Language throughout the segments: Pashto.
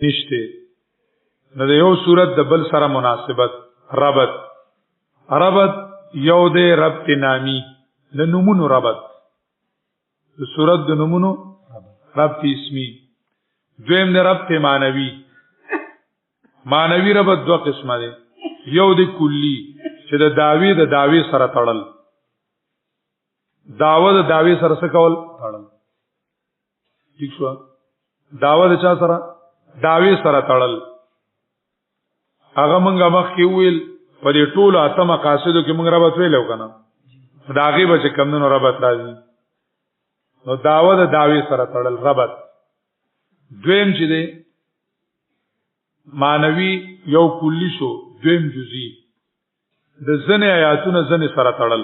نشته نو د یو صورت د بل سره مناسبت ربط یو دی ربط نامی د نمونو ربط د صورت د نمونو ربط اسمی دویم دی ربط معنوی ربط دو قسمه دی یو دی کلی چې د دعوی سره تړل دعوه د دعوی سره څه کول تړل ٹھیک شو دعوه د چا سره دعوی سره تړل هغه مونږه مخکې ویل په دې ټولو اته مقاصدو کې مونږ ربط ویلو کنه دا هغې به چې کمونو ربط راځي نو دعوه د دعوی سره تړل ربط دویم چې دی معنوي یو کلی شو دویم جزئی د ځنې آیاتونه ځنې سره تړل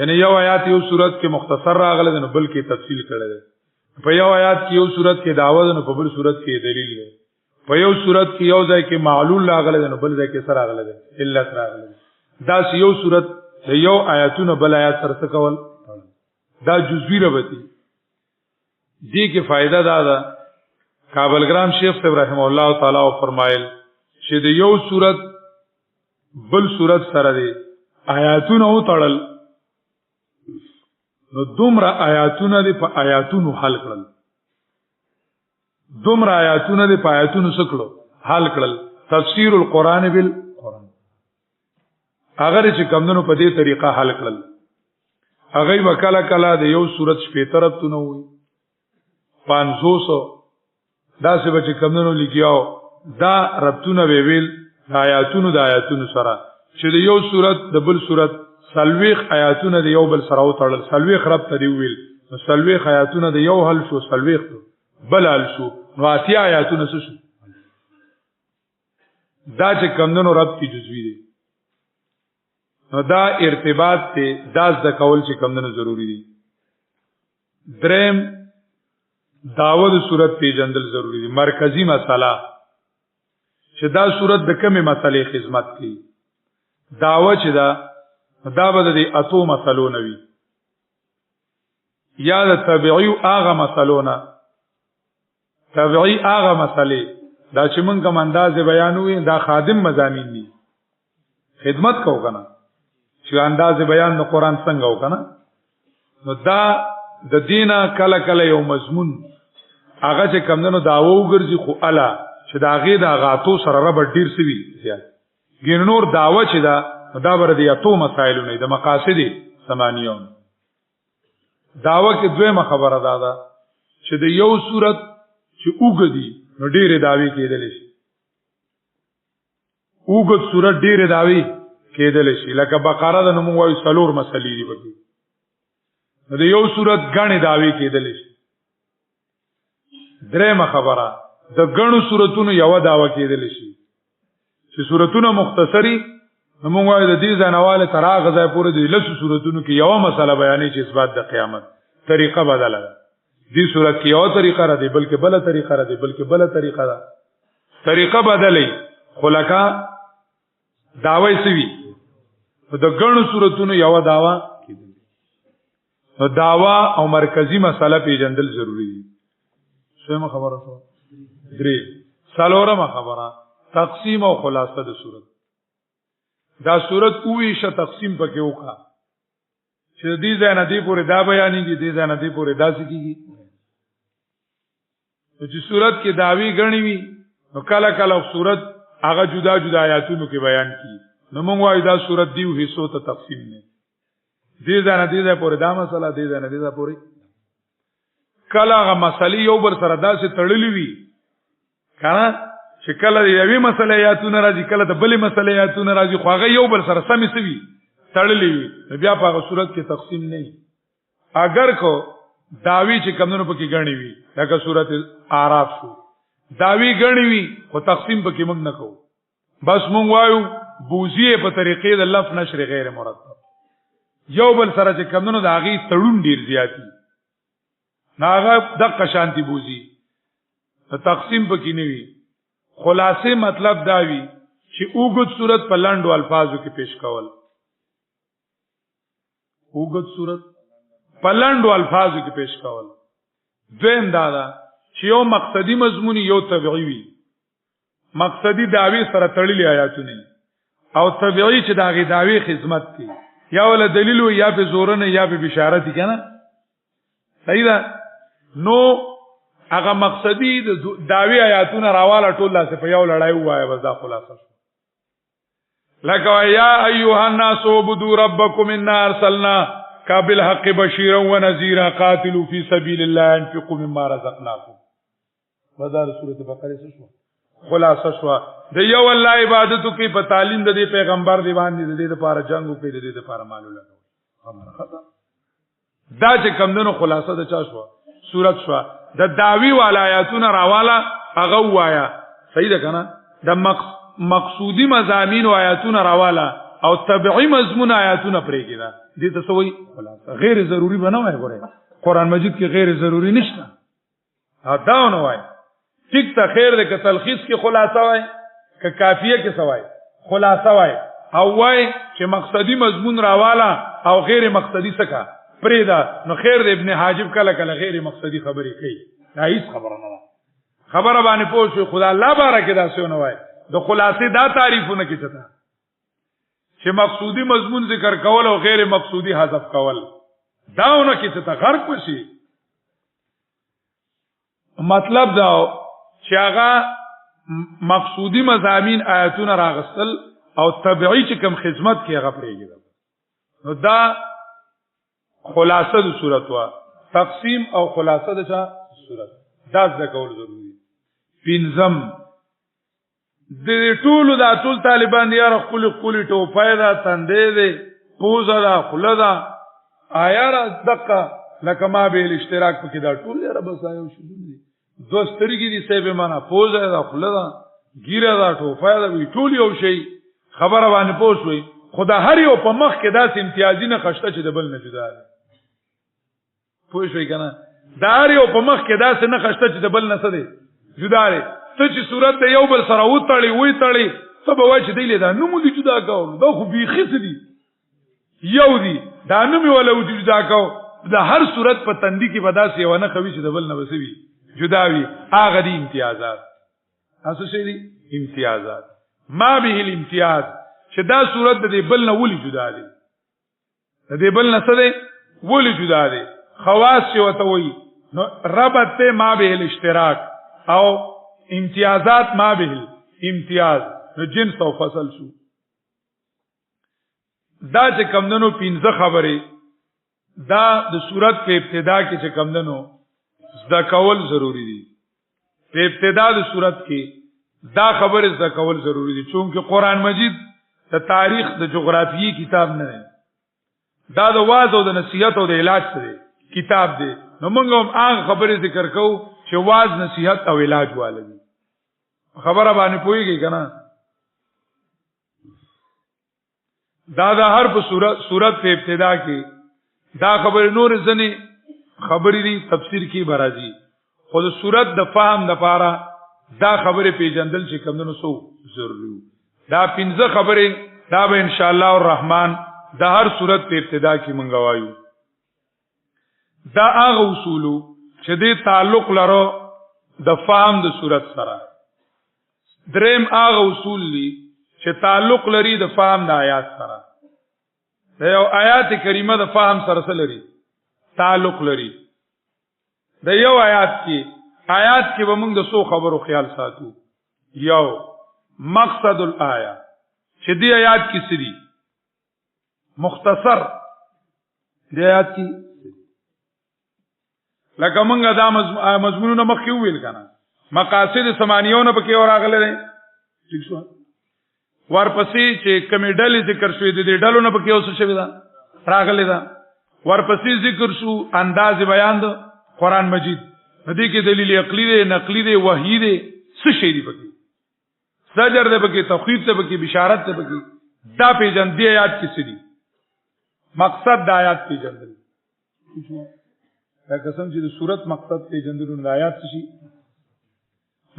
یعنی یو آیات یو صورت کې مختصر راغلی دی نو بل کې تفصیل کړی دی په یو آیات کې یو صورت کې دعوه ده نو په بل صورت کې دلیل دی په یو صورت کې یو ځای کې معلول راغلی دی نو بل ځای کې څه راغلی دی علت راغلی دی داسې یو صورت د یو آیاتونه بل آیات سره څه کول دا جزوي ربط دی دې کې فائدہ دا ده کابلګرام شیخ صاحب رحمه الله تعالی فرمایل چې د یو صورت بل صورت سره دی آیاتونه او تړل نو دومره آیاتونه دی په آیاتونو حل کړل دومره آیاتونه دی په آیاتونو سکړو حل کړل تفسیر القرآن بالقرآن اگر چې کمندونو په دې طریقه حل کړل هغه وکاله کلا د یو صورت شپې طرفتونه وي 500 دا څه به چې کمندونو لګیاو دا ربطونه ویل آیاتونو سره چې د یو صورت د بل صورت سلويخ آیاتونه د یو بل سره وتړل سلويخ رب ته دی ویل نو سلويخ آیاتونه د یو حل شو سلويخ بل حل شو نو اتیا آیاتونه څه شو دا چې کمندونو رب کی جزوی دی نو دا ارتباط ته داس د کول چې کمندونو ضروری دی دریم داود صورت پیجندل ضروری دی مرکزی مسله چې دا صورت د کومه مسلې خدمت کوي داوا چې دا به د اتو مسلو نوي یا د تبعی هغه مسلو نه تبعی هغه مسلې دا چې موږ کوم انداز بیانوي دا خادم مضامین دي خدمت کو کنه چې انداز بیان د قران څنګه وکنه نو دا د دینه کله کله یو مضمون هغه چې کمندونو داوو ګرځي خو الا چې دا غي دا غاتو سره رب ډیر سوي زیات ګین نور داوا چې دا بر دي اتو مسائل نه د مقاصد ثمانیون داوا کې دویمه خبره ده چې د یو صورت چې اوګدي نو ډیره داوی کېدل شي اوګد صورت ډیره داوی کېدل شي لکه بقره د نوم وایي سلور مسلې دي پکې نو د یو صورت غاڼې داوی کېدل شي درېمه خبره د غنو صورتونو یو داوا کېدل شي چې صورتونه مختصری موږ وایو د دې ځانواله تراغ ځای پورې د لسو صورتونو کې یو مسله بیانې چې اثبات د قیامت طریقه بدله ده دې صورت کې یو طریقه را دي بلکې بل طریقه را دي بلکې بل طریقه ده طریقه بدلې خلکا داوی سوي د غنو صورتونو یو داوا نو داوا او مرکزی مسله پیژندل ضروری دي څه خبره شو درې څلورمه خبره تقسیم او خلاصه د صورت دا صورت اویشه تقسیم پکې وکړه چې دې ځای نه دې پورې دا بیانې دي دې ځای نه دې پورې دا سکیږي چې صورت کې داوی غنی وي نو کله کله صورت هغه جدا جدا آیاتونو کې بیان کی نو موږ وایو دا صورت دیو حصو ته تقسیم نه دې ځای نه دې ځای پورې دا مسله دې ځای نه دې ځای پورې کله هغه مسلې یو بر سره داسې تړلې وي کنه چې کله یوې مسلې آیاتونه راځي کله د بلې مسلې آیاتونه راځي خو هغه یو بل سره سمې سوي تړلې وي بیا په هغه صورت کې تقسیم نه اگر کو داوی چې کمونو پکې غنی وي لکه صورت اعراف شو داوی غنی وي خو تقسیم پکې موږ نه کوو بس موږ وایو بوزیه په طریقې د لفظ نشر غیر مرتب یو بل سره چې کمونو د هغه تړون ډیر زیاتی ناغه د قشانتی بوزي تقسیم پکې نه وي خلاصه مطلب دا وی چې اوګد صورت په لاندو الفاظو کې پیش کول اوګد صورت په لاندو الفاظو کې پیش کول دویم دا چې یو مقصدی مضمون یو تبعی وي مقصدی دعوی سره تړلي آیاتونه او طبيعي چې دا غي دعوی خدمت کوي یا ول دلیل یا به زورنه یا به بشارت کنه صحیح ده نو هغه مقصدی د دعوی آیاتونه راواله ټول لاسه په یو لړای وایي وځه خلاصه لکه یا ایها الناس عبدوا ربکم انا ارسلنا بالحق بشیرا ونذیرا قاتلوا فی سبیل الله انفقوا مما رزقناکم وذار سورۃ بقره شو خلاصه شو د یو الله عبادتو کې په تعلیم د دې پیغمبر دی باندې د دې لپاره جنگو کې د دې لپاره مالو لګو خبره ختم دا چې کمندونو خلاصه د چا شو سورۃ شو د دعوی والا آیاتونه راواله هغه وایا صحیح ده کنه د مقصودی مضامین او آیاتونه راواله او طبيعي مضمون آیاتونه پرې کړه دې ته سوې خلاصه غیر ضروری بنوي غوړي قران مجید کې غیر ضروری نشته دا نه وای ټیک ته خیر دې ک تلخیص کې خلاصه وای ک کافیه کې سوای خلاصه وای او وای چې مقصدی مضمون راواله او غیر مقصدی سکا پریدا نو خیر دې ابن حاجب کله کله غیر مقصدی خبرې کوي دا هیڅ خبره نه خبره باندې پوه خدا الله بارک دا سونه وای د خلاصې دا تعریفونه کې چتا چې مقصودی مضمون ذکر کول او غیر مقصودی حذف کول داونه کې چتا غرق وشي مطلب دا چې هغه مقصودی مضامین آیاتونه راغستل او طبيعي چې کوم خدمت کې هغه پرېږي نو دا خلاصه د صورت وا تقسیم او خلاصه د صورت دا ځکول ضروری پینځم د ټولو دا ټول طالبان یې خپل ټوپای دا تندې دې پوزا دا خلدا آیا را دقه لکه ما به اشتراک پکې دا ټول یې رب سایو شو دوسترګي دي سبه معنا پوزا دا خلدا ګیره دا ټوپای دا وی ټول یو شی خبره باندې پوښوي خدا هر یو په مخ کې داس امتیازي نه خشته چې د بل نه جدا دي پوښوي کنه دا هر یو په مخ کې داس نه خشته چې د بل نه څه دي جدا دي ته چې صورت د یو بل سره وتړي وې تړي سبا وای چې دی له دا نوم دي جدا کاو دا خو بيخي دي یو دي دا نوم ولا ودي جدا کاو دا هر صورت په تندي کې بداسي ونه خوي چې د بل نه وسوي جداوي هغه دي امتیازات اسو شي دي امتیازات ما به الامتیاز چې دا صورت د دې بل نه ولي جدا دي د دې بل نه څه دي ولي جدا دي خواص چې وته وي نو ربط ته ما به الاشتراک او امتیازات ما به امتیاز نو جنس او فصل شو دا چې کمندنو پینځه خبره دا د صورت په ابتدا کې چې کمندنو زدا کول ضروری دي په ابتدا د صورت کې دا خبره زدا کول ضروری دي چونکه قران مجید د تاریخ د جغرافیي کتاب نه دی دا د واعظ او د نصیحت او د علاج سره کتاب دی نو موږ هم هغه خبره ذکر کوو چې واعظ نصیحت او علاج والي خبره باندې پويږي کنه دا د هر په صورت په ابتدا کې دا خبر نور ځنی خبرې دي تفسیر کې برازي خو د صورت د فهم د پاره دا خبره پیجندل چې کمونو سو ضروري دا پنځه خبره دا به ان شاء الله الرحمن د هر صورت په ابتدا کې مونږ وایو دا هغه اصول چې د تعلق لرو د فهم د صورت سره دریم هغه اصول دي چې تعلق لري د فهم د آیات سره د یو آیات کریمه د فهم سره لري تعلق لري د یو آیات کې به موږ د سو خبرو خیال ساتو یو مقصد الآیه چې دی آیات کې سری مختصر دی آیات کې لکه موږ دا مضمونونه مخکې ویل کنه مقاصد سمانیونه پکې وراغله دي ٹھیک شو ورپسې چې کمیډل ذکر شوې دي ډلو نه پکې اوس شوی دا راغله دا ورپسې ذکر شو انداز بیان د قران مجید دې کې دلیل عقلی دی نقلی دی وحی دی څه شی دی پکې زجر دی پکې توحید دی پکې بشارت دی پکې دا پیجن دی آیات کې سړي مقصد د آیات پیجن دا قسم چې د صورت مقصد پیجندل د آیات شي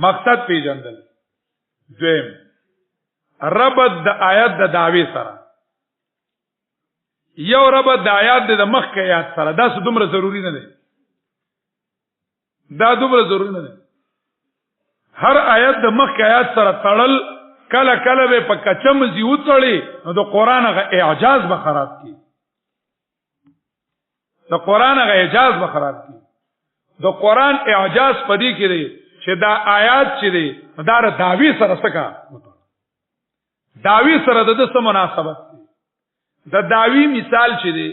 مقصد پیجندل دویم ربط د آیات د دعوی سره یو ربط د آیات د مخکې آیات سره دا څه دومره ضروری نه دی دا دومره ضروری نه دی هر آیت د مخکې آیات سره تړل کله کله به په کچم زی وتړي نو د قران غ اعجاز به خراب کی د قران غ اعجاز به خراب کی د قران اعجاز پدې کې دی چې دا آیات چې دی دا د داوی سره څه داوی سره د څه مناسبت دی د داوی مثال چې دی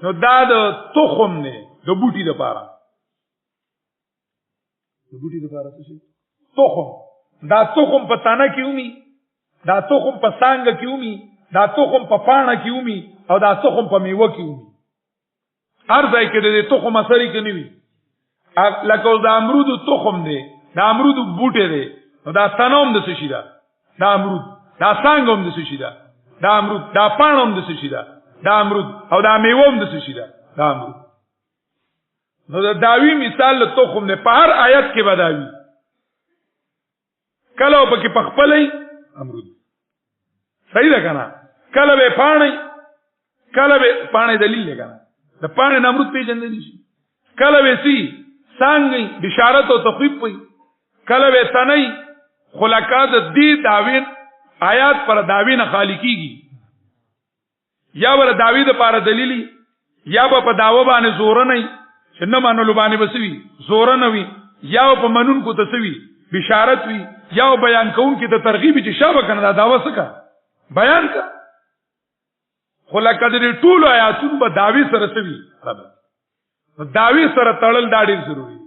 نو دا د تخم نه د بوټي لپاره د بوټي لپاره څه تخم دا تخم په تانه کې اومي دا تخم په څنګه کې اومي دا تخم په پاڼه کې اومي او دا تخم په میوه کې اومي هر ځای کې د تخم اثرې کې نه وي لکه د امرود تخم دی دا امرود بوټي دی نو دا تنوم د څه شي دا دا امرود دا څنګه هم د څه شي دا دا امرود دا پاڼه هم د څه شي دا دا امرود او دا میوه هم د څه شي دا دا امرود نو دا داوی مثال له تخم نه په هر آیت کې بداوی کله په کې پخپلې امرود صحیح ده کنه کله به پاڼې کله به پاڼې دلیل ده کنه د پاڼې امرود پیژندل شي کله به سي څنګه بشارت او تخفیف وي کله به تنای خلقات دی داوین آیات پر داوی نه خالقيږي یا ور داوی د پاره دلیلی یا په داوا باندې زور نه چې نه منلو باندې بسوي زور نه وي یا په منون کو تسوي بشارت وي یا بیان کون کی ته ترغیب چې شابه کنه دا داوا سکا بیان کا خلقات دې ټول آیاتون په داوی سره سوي داوی سره تړل دا ډیر ضروری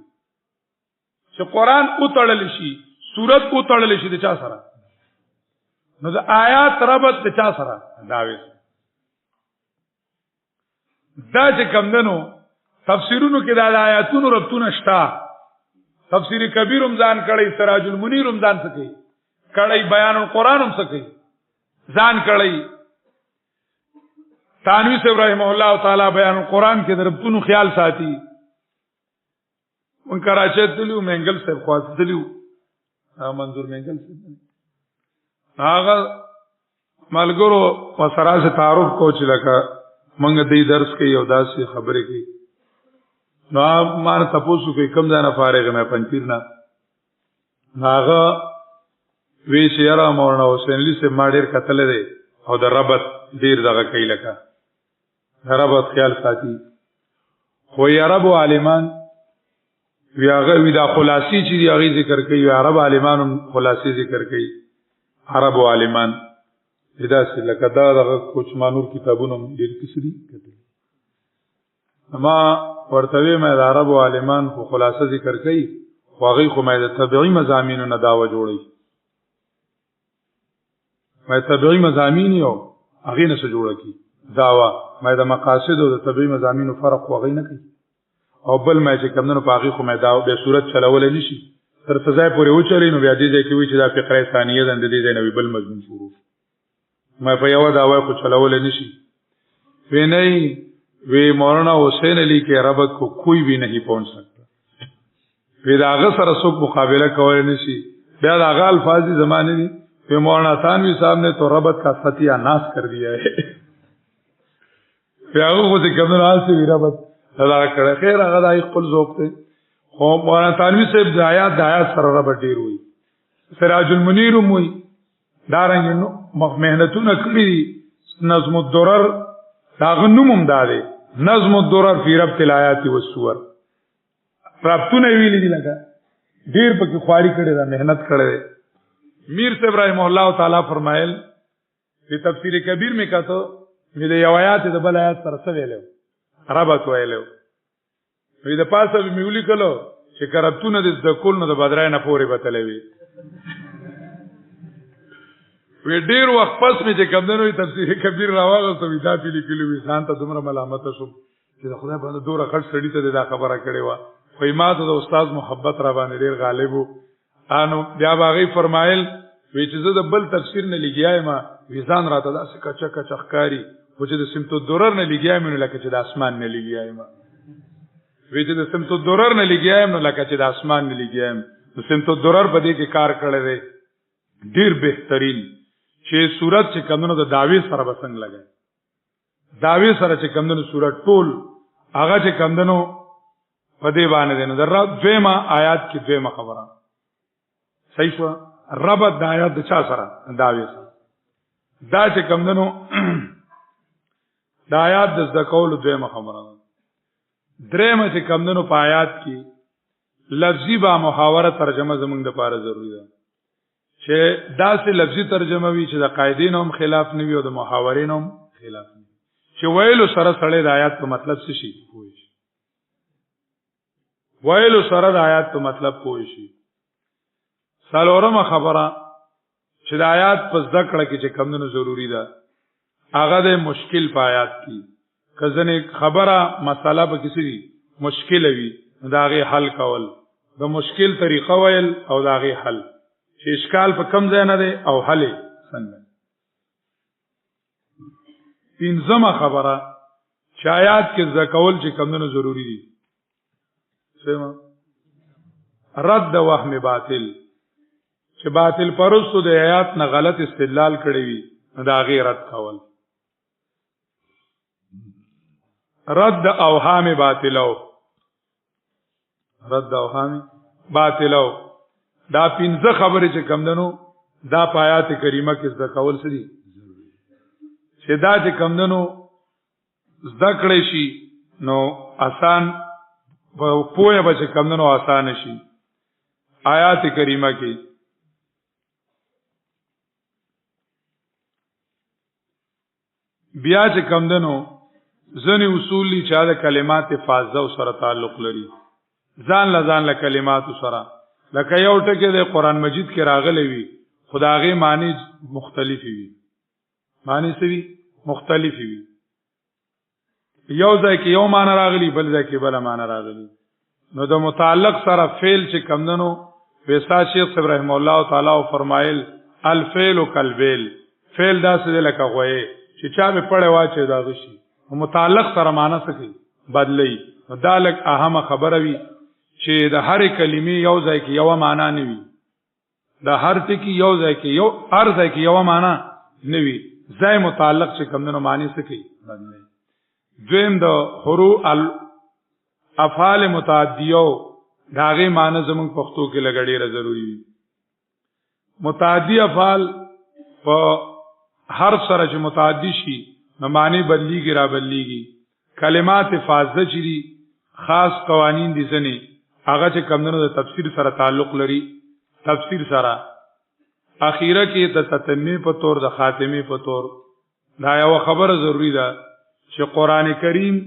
چې قران او تړل شي سورت او تړل شي د چا سره نو د آیات ربط د چا سره داوی دا چې کوم دنو تفسیرونو کې دا آیاتونو ربطونه شتا تفسیر کبیر رمضان کړي سراج المنیر رمضان څه کوي کړي بیان القرآن هم څه کوي ځان کړي تانوی سے ابراہیم اللہ تعالی بیان القرآن کے ربطونو خیال ساتي ان کراچی دلیو منگل سے خواست دلیو منظور منگل سے آغا ملگرو وسرا سے تعارف کو چلکا منگ دی درس کی یو داسی خبریں کی نو مان تپوسو کی کم جانا فارغ میں پنپیرنا آغا ویش یرا مولانا حسین علی سے ما ډیر کتل دے او در ربط دیر دغه کوي لکه ربط خیال ساتي خو عربو عالمان وی هغه وی دا خلاصي چې دی هغه ذکر کوي عرب عالمانو خلاصي ذکر کوي عربو عالمان ادا سي لکه دا دغه کوچ مانور کتابونو ډیر کسري کتل اما ورته مې د عربو عالمان خو خلاصه ذکر کوي خو هغه خو مې د طبيعي مضامینو نه داوا جوړي مې طبيعي مضامین یو هغه نه څه جوړه کی داوا مې د مقاصد او د طبيعي مضامینو فرق وغې نه کوي او بل مې چې کمنو پاغي خو مې داوا به صورت چلول نشي تر سزا پورې و چلی نو بیا دې کې وی چې دا فقره ثانیه د دې نه بل مضمون شروع مې په یو داوا خو چلول نشي ویني وی مولانا حسین علی کے ربط کو کوئی بھی نہیں پہنچ سکتا وی دا هغه سره څوک مقابله کولای نشي بیا دا هغه الفاظی زمانے دي کہ مولانا تانوی صاحب نے تو ربط کا ستیہ ناس کر دیا ہے پیاغو خود کمدن حال سے بھی ربط لدا کرے خیر هغه دا خپل ذوق ته خو مولانا تانوی صاحب د آیات سره ربط ډیر وي سراج المنیر موي دارنګ نو محنتونه کړی نظم الدرر دا غنومم داله نظم الدرر فی ربط الآیات والسور ربطونه ویلي دي لکه ډیر پکې خواري کړي دا مهنت کړي میر سے ابراہیم اللہ تعالی فرمایل په تفسیر کبیر میں کہته مې د یو آیات د بل آیات سره څه ویلو ربط ویلو وی د پاسه مې ولیکلو چې کرپتونه د کول نو د بدرای نه پورې بتلوي وی ډیر وخت پس مې چې کمدنوي تفسیر کبیر راوغلته وی دا پیلي کلو وی ځان ته دومره ملامت شوم چې خدای په دوره خړ سړی ته دا خبره کړې و خو ما ته د استاد محبت را باندې ډیر غالب وو انو بیا باغی فرمایل وی چې زه د بل تفسیر نه لګیایم ویزان راته داسې کچا کچا ښکاری خو چې د سمت الدرر نه لګیایم نو لکه چې د اسمان نه لګیایم وی چې د سمت الدرر نه لګیایم نو لکه چې د اسمان نه لګیایم د سمت الدرر په دې کې کار کړی دی ډیر بهترین چې صورت چې کمونو د داوی سره بسنګ لګي داوی سره چې کمونو صورت ټول هغه چې کمونو په دې باندې نه در دویمه آیات کې دویمه خبره صحیح شو ربط د آیات د چا سره داوی سره دا چې کمندنو د آیات د ذکول دویمه خبره درېمه چې کمندنو په آیات کې لفظي با محاوره ترجمه زمونږ د پاره ضروری ده چې دا سه لفظي ترجمه وی چې د قاعدینو هم خلاف نه وي او د محاورینو هم خلاف نه چې ویلو سره سره د آیات په مطلب څه شي پوه شي ویلو سره د آیات په مطلب پوه شي څلورمه خبره چې د آیات په ذکر کې چې کمونو ضروری ده هغه د مشکل په آیات کې کزنه خبره مساله به کسی مشکل وي دا غي حل کول د مشکل طریقه ویل او دا غي حل چې اشکال په کم ځای نه دی او حل څنګه پنځمه خبره چې آیات کې ذکول چې کمونو ضروری دي سمه رد وهم باطل چې باطل پرستو د آیات نه غلط استدلال کړی وي دا غي رد کول رد اوهام باطلو رد اوهام باطلو دا پنځه خبرې چې کم دنو دا په آیات کریمه کې ذکرول سړي چې دا چې کم دنو ذکر شي نو آسان پوهه به چې کم دنو آسان شي آیات کریمه کې بیا چې کم دنو ځنې اصول دي چې د کلمات فاضله سره تعلق لري ځان له کلمات سره لکه یو ټکی د قران مجید کې راغلی وي خداغه معنی مختلفي وي معنی سوي مختلفي وي یو ځای کې یو معنی راغلی بل ځای کې بل معنی راغلی نو د متعلق سره فعل چې کم دنو ویسا شیخ ابراهیم الله تعالی فرمایل الفعل کالفعل فعل داسې لکه غوي چې چا به پړې واچي دا غشي متعلق سره معنی سکی بدلی دا لک اهمه خبره وی چې د هر کلمې یو ځای کې یو معنی نه وي د هر ټکی یو ځای کې یو هر ځای کې یو معنی نه وي ځای متعلق چې کومو معنی سکی بدلی دویم د حروف افعال متعدیو داغه معنی زموږ پښتو کې لګړې ضروری وي متعدی افعال په هر سره چې متعدی شي نو معنی بدلیږي را بدلیږي کلمات فاضله چې دي خاص قوانین دي ځنې هغه چې کمونو د تفسیر سره تعلق لري تفسیر سره اخیره کې د تتمه په تور د خاتمه په تور دا یو خبره ضروری ده چې قران کریم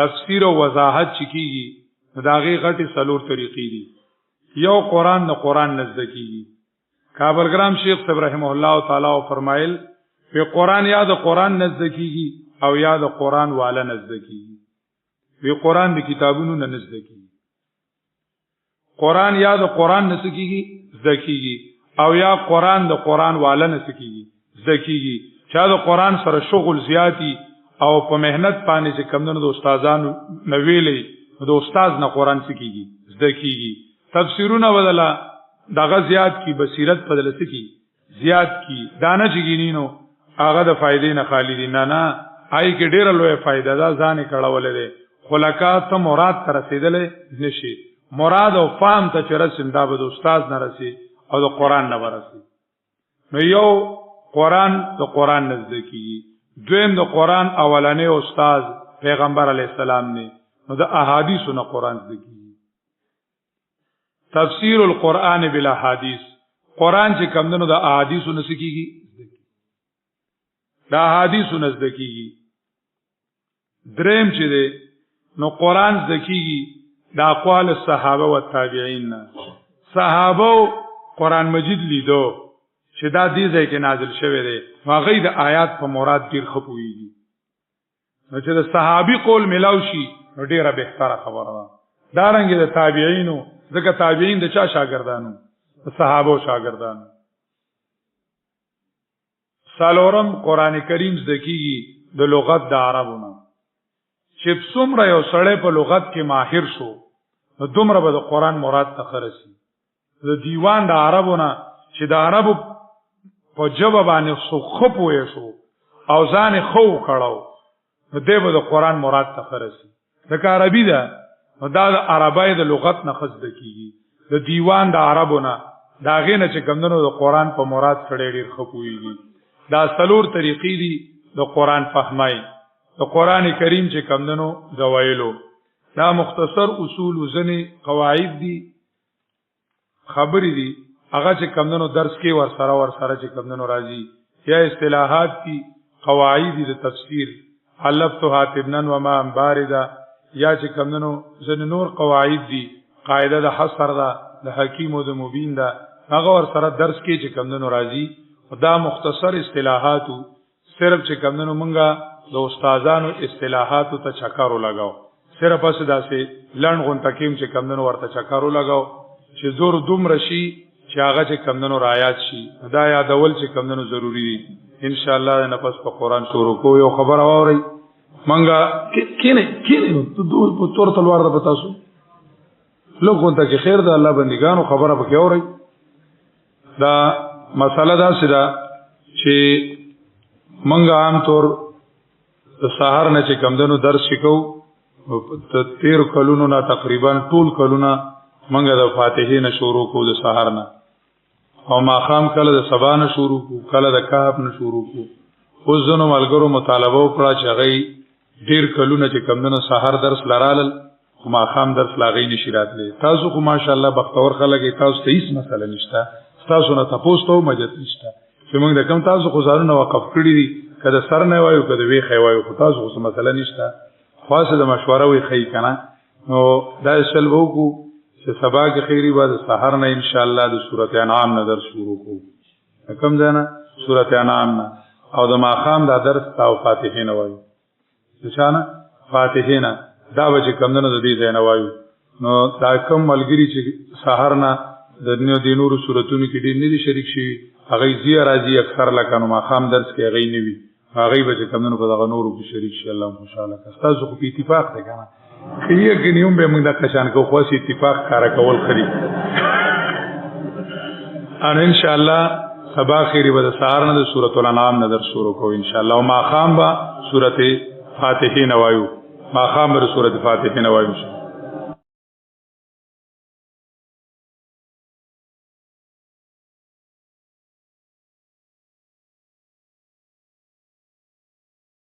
تفسیر او وضاحت چکیږي دا غي غټي څلور طریقې دي یو قران نه قران نزدکیږي کابلګرام شیخ ابراهیم الله تعالی فرمایل په قران یا د قران نزدکیږي او یا د قران والا نزدکیږي په قران د کتابونو نه نزدکیږي قران یا د قران نزدکیږي زکیږي او یا قران د قران والا نزدکیږي زکیږي چې د قران سره شغل زیاتی او په مهنت باندې چې کمونو د استادانو نویلې د استاد نه قران سکیږي زکیږي تفسیرونه بدلا دغه زیات کی بصیرت بدل سکی زیات کی دانه چګینینو هغه د فائدې نه خالی دي نه آی کې ډېر لوی فائدہ ده ځان کړهولې ده خلقات ته مراد تر رسیدلې نشي مراد او فهم ته چرسم دا به د استاد نه رسي او د قران نه ورسي نو یو قران د قران نزدکی دویم د قران اولنې استاد پیغمبر علی السلام نه نو د احادیث نه قران نزدکی تفسیر القرآن بلا حدیث قران چې کمندونو د احادیث نسکیږي دا حدیث نزدکیږي دریم چې ده نو قران زکیږي د اقوال الصحابه او تابعین صحابه قران مجید لیدو چې دا دې ځای کې نازل شوی دی هغه د آیات په مراد ډیر خپويږي نو چې د صحابي قول ملاو شي نو ډیره بهتره خبره ده دا رنګ د تابعینو ځکه تابعین د چا شاګردانو د صحابه شاګردانو سالورم قران کریم زکیږي د لغت د عربونو چې څومره یو سړی په لغت کې ماهر شو نو دومره به د قران مراد تخرسي د دیوان د عربونو چې د عربو په جواب باندې خو پوي شو او ځان خو کړهو نو دغه د قران مراد تخرسي د عربي ده نو دا د عربی د لغت نه خزد کیږي د دیوان د عربونو دا غینه چې کمندونو د قران په مراد سره ډیر خپويږي دا څلور طریقې دي د قران فهمای د قران کریم چې کمندونو غوایلو دا مختصر اصول او ځنی قواعد دي خبرې دي هغه چې کمندونو درس کې ور سره چې کمندونو راځي یا اصطلاحات دي قواعد د تفسیر حلفت حاتبنا وما باردا یا چې کمندونو ځنی نور قواعد دي قاعده د حصر ده د حکیم او د مبین ده هغه ور سره درس کې چې کمندونو راځي دا مختصر اصطلاحات صرف چې کمندونو مونږه د استادانو اصطلاحات ته چکرو لگاو صرف پس داسې لړن غون تکیم چې کمندونو ورته چکرو لگاو چې زور دومره شي چې هغه چې کمندونو رایات شي دا یادول چې کمندونو ضروری دي ان شاء الله نه پس په قران شروع کو یو خبر اوري مونږه کینه ته په تور تلوار ده پتاسو لوګون ته خیر ده الله بندگانو خبره پکې اوري دا مسله دا سره چې منګه عام طور د سحر نه چې کمدنو درس شکو 13 کلونو نه تقریبا ټول کلونه منګه د فاتحه نه شروع کو د سحر نه او ماخام کله د سبا نه شروع کو کله د کهف نه شروع کو اوس زنو ملګرو مطالبه وکړه چې غي ډیر کلونه چې کمدنو سحر درس لرال ماخام درس لاغې نشی راتلې تاسو خو ماشاءالله بختور خلک تاسو ته هیڅ مسله نشته تاسو نه تاسو ته مجد نشته چې موږ د کم تاسو خو ځانونه وقف کړی دي کله سر نه وایو کله وی خی وایو خو تاسو خو مسله نشته خاصه د مشوره وی خی کنه نو دا شلبو کو چې سبا کې خیری بعد سحر نه ان شاء الله د سورته انعام نه درس شروع کو کوم ځنه سورته انعام نه او د ماخام دا درس او فاتحه نه وایو نشانه فاتحه نه دا به کمندونو د دې ځای نه وایو نو دا کوم ملګری چې سحر نه د نورو صورتونو کې ډېر نه دي شریک شي هغه زیات راځي اکثر لکه نو ماخام درس کې هغه نه وي هغه به کمندونو په دغه نورو کې شریک شي الله خوشاله کړه تاسو خو په اتفاق ده کنه کلیه کې نیوم به موږ د کشان کو خو سي اتفاق کار کول خري ان ان شاء الله سبا خيري به سحر نه د سورۃ الانعام نه درس شروع کو ان شاء الله او ماخام با سورته فاتحه نوایو ماخام بر سورۃ فاتحه نوایو